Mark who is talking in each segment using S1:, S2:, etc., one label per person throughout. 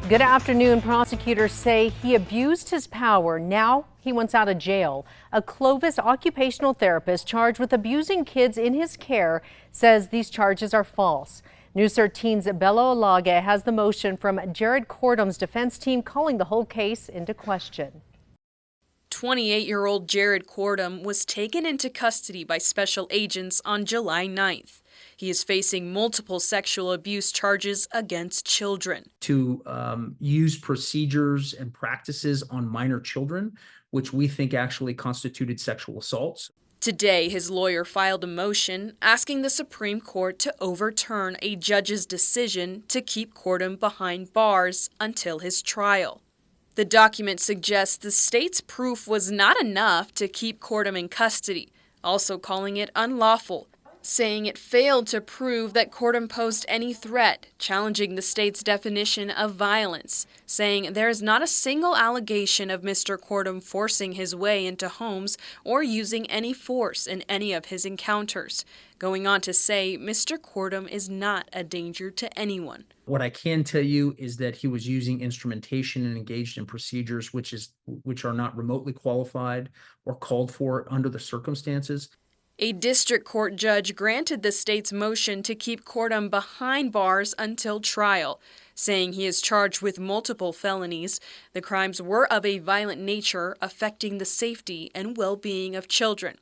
S1: Good afternoon. Prosecutors say he abused his power. Now he wants out of jail. A Clovis occupational therapist charged with abusing kids in his care says these charges are false. News 13's Bella Olage has the motion from Jared Cordum's defense team calling the whole case into question.
S2: 28-year-old Jared Cordum was taken into custody by special agents on July 9th. He is facing multiple sexual abuse charges against children.
S3: To use procedures and practices on minor children, which we think actually constituted sexual assaults.
S2: Today, his lawyer filed a motion asking the Supreme Court to overturn a judge's decision to keep Cordum behind bars until his trial. The document suggests the state's proof was not enough to keep Cordum in custody, also calling it unlawful, saying it failed to prove that Cordum posed any threat, challenging the state's definition of violence, saying there is not a single allegation of Mr. Cordum forcing his way into homes or using any force in any of his encounters, going on to say Mr. Cordum is not a danger to anyone.
S3: What I can tell you is that he was using instrumentation and engaged in procedures which are not remotely qualified or called for under the circumstances.
S2: A district court judge granted the state's motion to keep Cordum behind bars until trial, saying he is charged with multiple felonies. The crimes were of a violent nature, affecting the safety and well-being of children.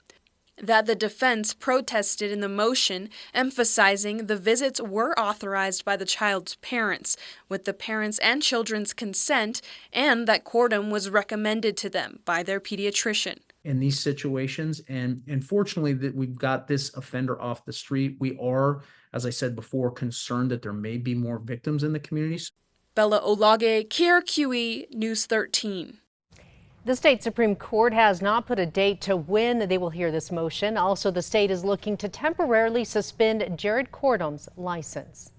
S2: That the defense protested in the motion, emphasizing the visits were authorized by the child's parents, with the parents' and children's consent, and that Cordum was recommended to them by their pediatrician.
S3: In these situations, and fortunately that we've got this offender off the street, we are, as I said before, concerned that there may be more victims in the communities.
S2: Bella Olage, KRQE, News 13.
S1: The state Supreme Court has not put a date to when they will hear this motion. Also, the state is looking to temporarily suspend Jared Cordum's license.